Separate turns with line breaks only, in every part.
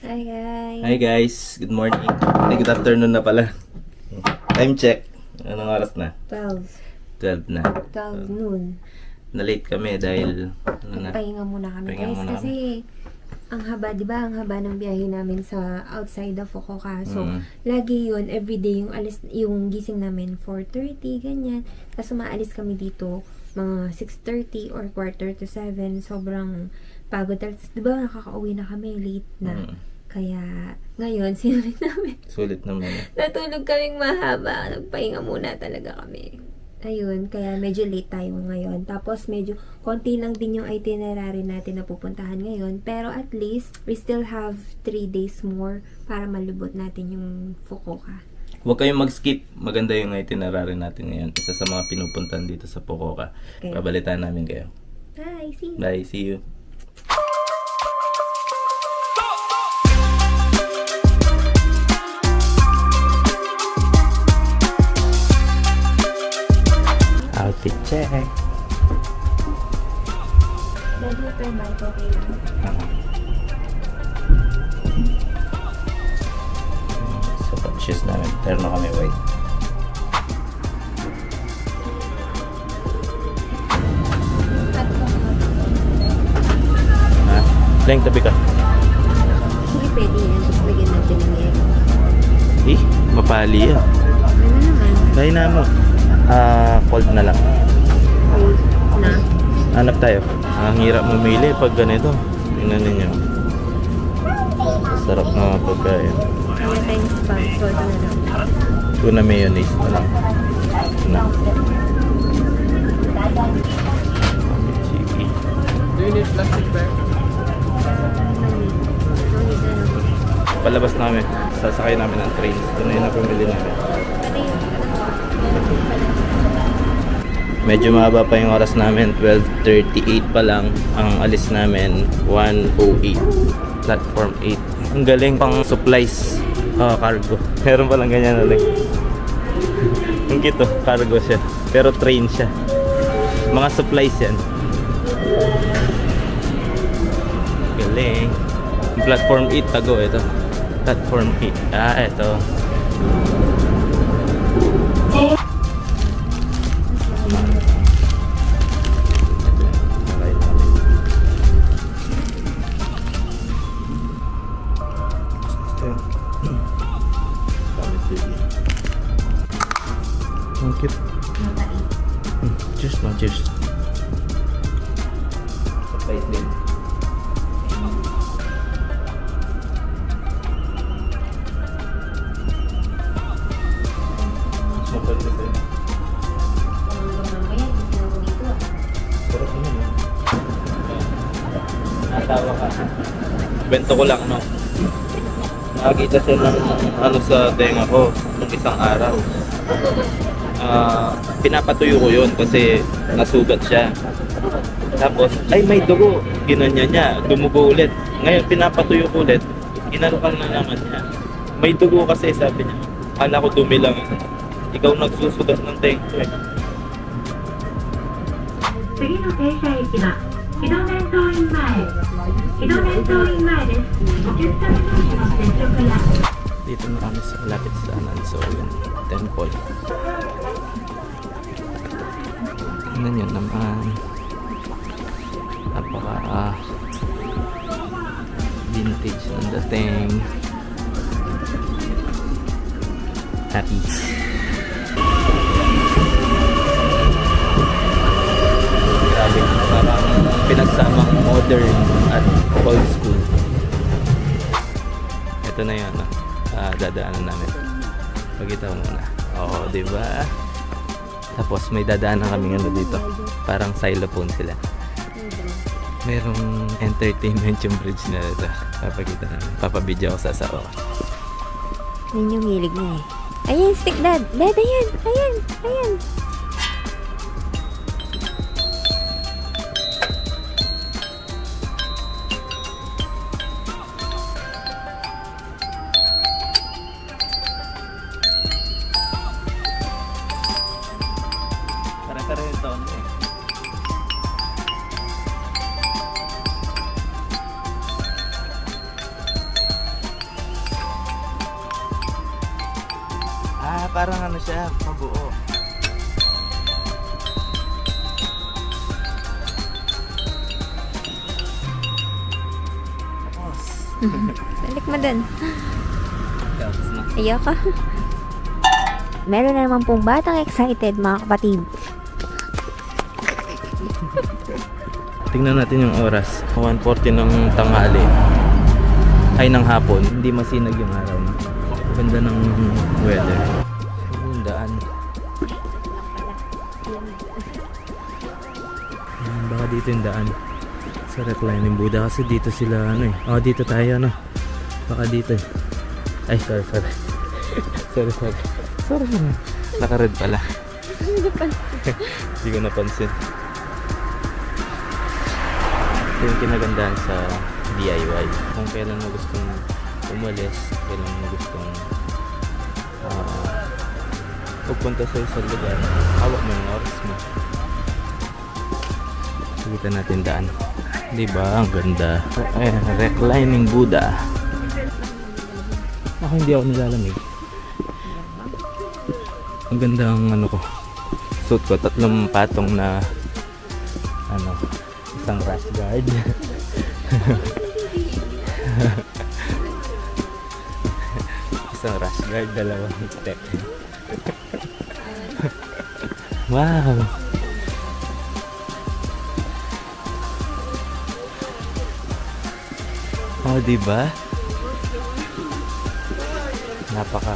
Hi guys!
Hi guys! Good morning. Ay, good afternoon na pala. Time check. Anong oras na? 12 na.
12 noon.
Na-late kami dahil
Pahinga muna kami guys kasi ang haba, di ba? Ang haba ng biyahe namin sa outside of Fukuoka. So, lagi yun, everyday yung gising namin 4:30, ganyan. Tapos umaalis kami dito mga 6:30 or 6:45. Sobrang pagod. Tapos, di ba, nakaka-uwi na kami, late na. Kaya, ngayon, sinulit namin.
Sulit naman.
Natulog kaming mahaba. Nagpahinga muna talaga kami. Ayun, kaya medyo late tayo ngayon. Tapos, medyo konti lang din yung itinerary natin na pupuntahan ngayon. Pero at least, we still have 3 days more para malubot natin yung Fukuoka.
Huwag kayong mag-skip. Maganda yung itinerary natin ngayon. Isa sa mga pinupuntahan dito sa Fukuoka. Okay. Babalitaan namin kayo.
Bye, see you.
Bye, see you. Outfit check.
Dahil per month, okay lang.
So, shoes namin. Terno kami white. Ha? Leng, tabi ka.
Sige, pwede yan. Tapos lagyan natin ng yelo.
Eh, mapali yan.
Ano naman?
Dahil na mo. Cold na lang.
Cold na?
Hanap tayo. Ang hirap mamili pag ganito. Tingnan ninyo. Sarap na pagkain.
Kaya tayong spam. Cold na lang.
Tuna mayonnaise na lang. Na. Chiki.
Do you need plastic bag?
Palabas namin. Sasakay namin ng train. Ito na yun ang pamili namin. Medyo mahaba pa yung oras namin. 12:38 pa lang. Ang alis namin 1:08. Platform 8. Ang galing pang supplies. Cargo. Meron palang ganyan ulit. Ang kito, cargo siya. Pero train siya. Mga supplies yan. Galing. Platform 8 tago ito. Platform 8. Ito. Cute. Cheers, no, cheers. Surprise din. Surprise din. Sarap naman, no? Natawa ka. Bento ko lang, no? Nakakita siya ng ano sa tenga ko nung isang araw. Pinapatuyo ko yun kasi nasugat siya. Tapos, ay may dugo. Ginanya niya, dumugo ulit. Ngayon, pinapatuyo ko ulit. Inarukan na naman niya. May dugo kasi, sabi niya. Kala ko dumi lang. Ikaw nagsusugat ng tenga eh.
次の停車駅は木戸念東院前。木戸念東院前です。お客様同士の接触や
Dito na kami sa lapit sa Nansorin Temple. Tingnan nyo naman. Napaka vintage ng dating. Happy. Grabe, parang pinagsamang modern at old school. Ito na yun, dadaanan namin. Pagkita mo muna. Oo, diba? Tapos may dadaanan kami dito. Parang xylophone sila. Merong entertainment yung bridge na ito. Papakita namin. Papabidyo ako sa sao.
Yun yung hilig niya eh. Ayan, stick dad. Dad, ayan. Ayan. Ayan.
Parang taon eh. parang ano siya, pabuo. Tapos.
Balik mo dun.
Tapos na.
Ayoko. Meron na naman pong batang excited, mga kapatid.
Tingnan natin yung oras. 1:40 ng tanghali. Ay, ng hapon. Hindi masinag yung araw. Ganda ng weather. Yung daan. Ayan, baka dito yung daan. Sa reclining Buddha. Kasi dito sila ano eh. Oh, dito tayo ano. Baka dito eh. Ay, sorry. sorry. Naka-red pala. Hindi ko napansin. Ito yung kinagandahan sa DIY. Kung kailan mo gustong umalis, kailan mo gustong pupunta sa isang lugar, hawak mo yung oras mo. Kita natin daan. Diba? Ang ganda. Reclining Buddha. Ako hindi ako nilalamig. Ang ganda ang ano ko. Suit ko, 3 patong na ano, isang rash guard. Isang rash guard, 2 step. Wow. Oh, diba? Napaka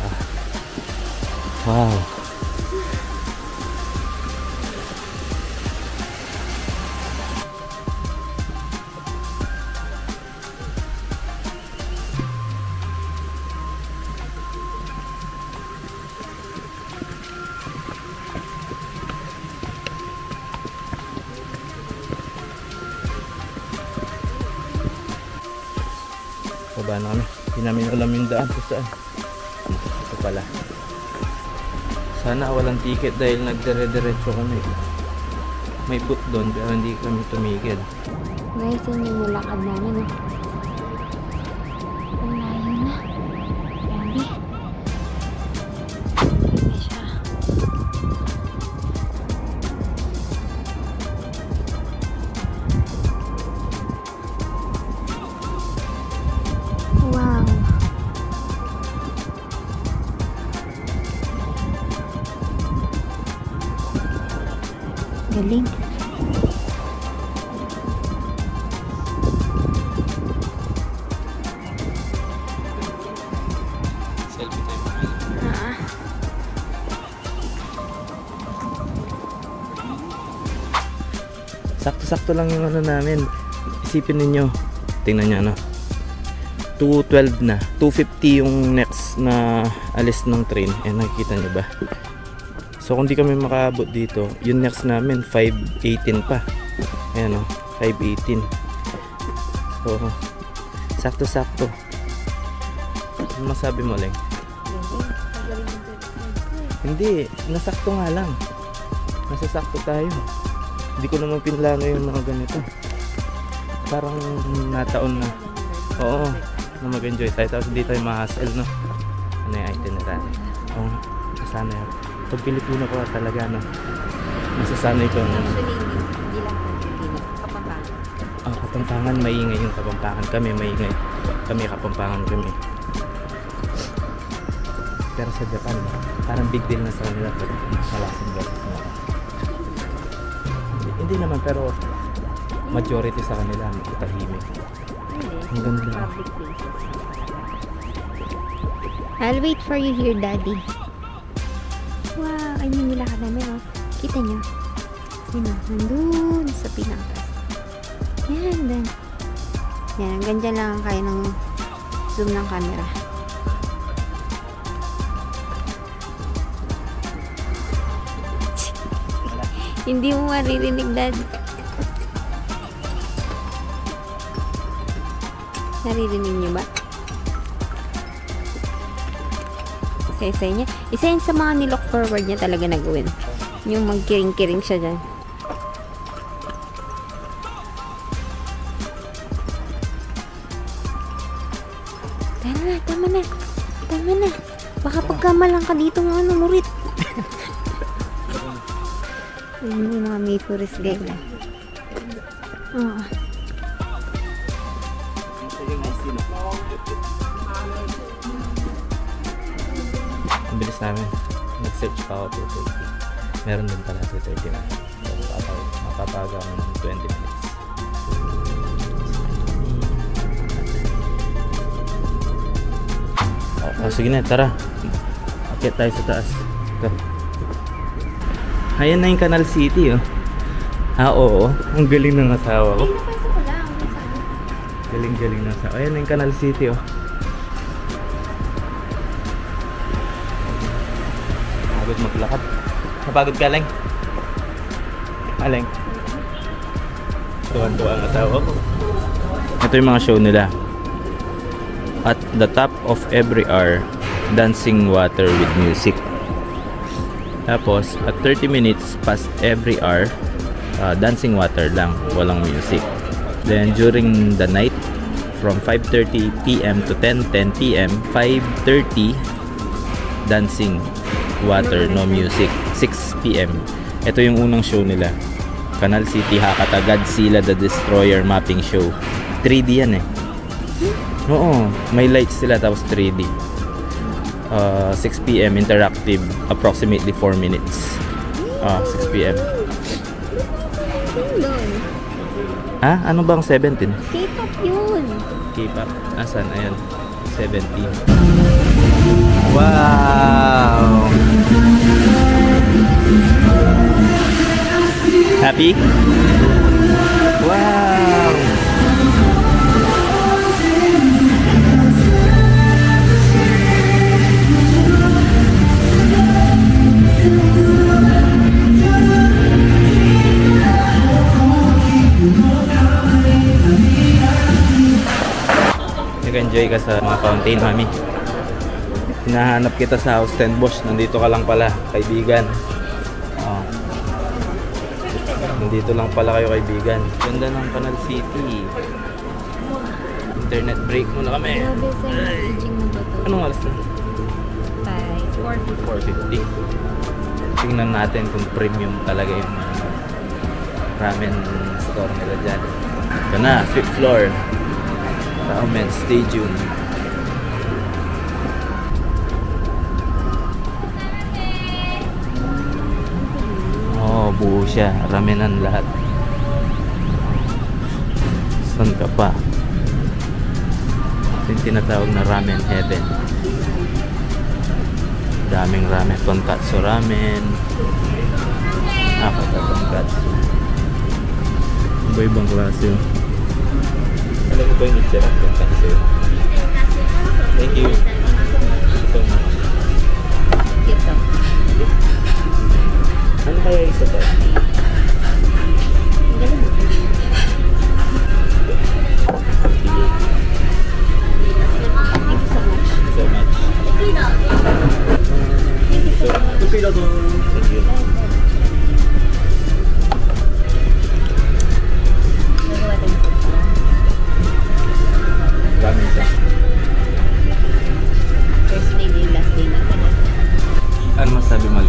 wow. Baba na kami. Hindi namin alam yung daan kung saan. Ito pala. Sana walang ticket dahil nagdire-diretso kami. May boot doon pero hindi kami tumigil.
Guys, yun yung lakad namin, no? Ang layo na. Grabe. Grabe siya. Wow. Galing.
Selfie time. Sakto-sakto lang yung ano namin. Isipin ninyo. Tingnan nyo ano. 2:12 na. 2:50 yung next na alis ng train. Eh, nakikita nyo ba? So kung di kami makaabot dito, yung next namin 5:18 pa. Ayan o, 5:18. So sakto-sakto. Ano masabi mo, Leng? Hindi, nasakto nga lang. Nasasakto tayo. Hindi ko naman pinlano yung mga ganito. Parang nataon na. Oo, na mag-enjoy tayo. Tapos hindi tayo ma-hassle, no? Ano yung itinerary? Oo, nasanay ako. Pag Pilipino ko talaga, no? Nasasanay ko.
Actually, hindi lang Kapampangan.
Oh, Kapampangan, maingay yung Kapampangan. Kami, maingay. Kami, Kapampangan kami. Pero sa Japan, parang big deal na sa kanila. Pero masalasing beses na. Hindi naman, pero majority sa kanila, matahimik. Ang ganda.
I'll wait for you here, Daddy. Wow, ay nilakad namin, oh. Kita nyo? Yun, oh, nandun sa pinakas. Yan, dan. Yan, hanggang dyan lang kaya ng zoom ng camera. Hindi mo maririnig, Daddy. Naririnig nyo ba? Isa niya. Isa yun sa mga nilook forward niya talaga na gawin. Yung magkiring-kiring siya dyan. Tama na. Baka pagkamalang ka dito ng ano, murit. Yung mga may tourist guide na. Oo.
Ang bilis namin. Nag-search pa ako 2:30. Meron din pala 2:30 na. So, mapapaga kami ng 20 minutes. Sige na, tara. Akit tayo sa taas. Ito. Ayan na yung Canal City, oh. Oo. Ang galing ng asawa ko. Galing-galing ng asawa. Ayan na yung Canal City, oh. Pagod maglakad. Napagod ka, Leng? Aleng? Tuwan-tuwa ang asawa ko. Ito yung mga show nila. At the top of every hour, dancing water with music. Tapos, at 30 minutes past every hour, dancing water lang, walang music. Then, during the night, from 5:30 p.m. to 10 p.m., 5:30, dancing water, no music. 6 p.m. Ito yung unang show nila. Canal City Hakata Godzilla the Destroyer mapping show. 3D yan eh. Oo, may lights sila tapos 3D. 6 p.m. interactive, approximately 4 minutes. 6 p.m. Ha? Ano bang 17?
K-pop yun.
K-pop. Asan? Ayan. 17. Wow! Happy? Wow! Nag-enjoy ka sa mga fountain, mami. Hinahanap kita sa Stellenbosch. Nandito ka lang pala, kaibigan. Nandito lang pala kayo, kaibigan. Ganda ng Canal City. Internet break muna kami. Anong oras na? 4:50. Tingnan natin kung premium talaga yung ramen store nila dyan. Ito na, 5th floor. Ramen, stay tuned. Oh, buo siya. Ramenan lahat. Saan ka pa? Ito yung tinatawag na ramen heaven. Daming ramen. Tonkatsu ramen. Apat na tonkatsu. Iba-ibang klase yun. Alam mo ba yung itsura ng tonkatsu? Thank you. So much. Ano kaya isa to? So much. Thank you. Ramen siya.
First day din, last day natin.
Ano masabi mo?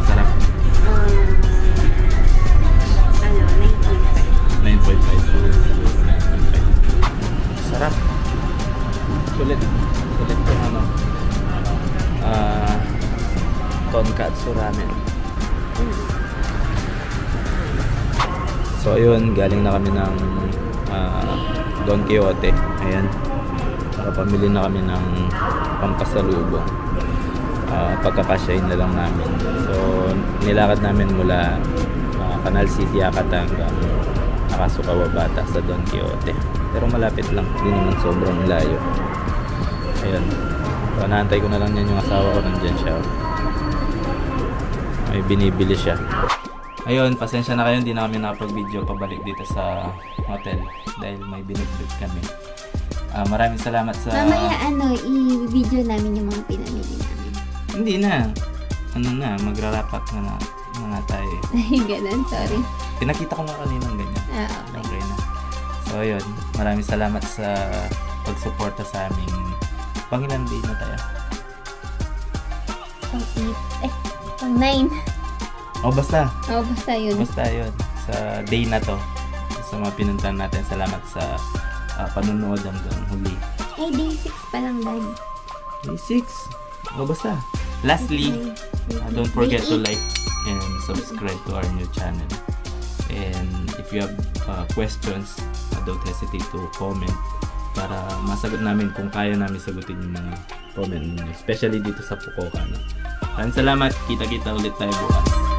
Sarap. 9.5. Sarap. Sulit. Sulit yung ano. Tonkatsu ramen. So ayun, galing na kami ng Don Quixote. Ayan. Pamili na kami ng pampasalubong. Pagkakasyahin na lang namin. So nilakad namin mula Canal City Hakata hanggang Nakasukawabata sa Don Quixote. Pero malapit lang, hindi naman sobrang layo. Ayan. So naantay ko na lang yan yung asawa ko, nandyan siya. May binibili siya. Ayun, pasensya na kayo, hindi na kami nakapag-video pabalik dito sa hotel dahil may biniblit kami. Maraming salamat sa...
Mamaya i-video namin yung mga pinamili namin.
Hindi na. Ano na, magra-wrap up na tayo.
Ay, ganun, sorry.
Pinakita ko na kanina ng ganyan.
Okay.
Okay na. So ayun, maraming salamat sa pagsuporta sa aming Pangilan day na tayo?
Pang 8. Pang 9.
Basta.
Basta yun.
Basta yun. Sa day na to. Sa mga pinuntahan natin. Salamat sa panunood hanggang huli.
Ay, day 6 pa lang, Dad.
Day 6. Basta. Lastly, don't forget to like and subscribe to our new channel. And if you have questions, don't hesitate to comment para masagot namin kung kaya namin sagutin yung mga comment ninyo, especially dito sa Fukuoka. Maraming salamat. Kita-kita ulit tayo bukas.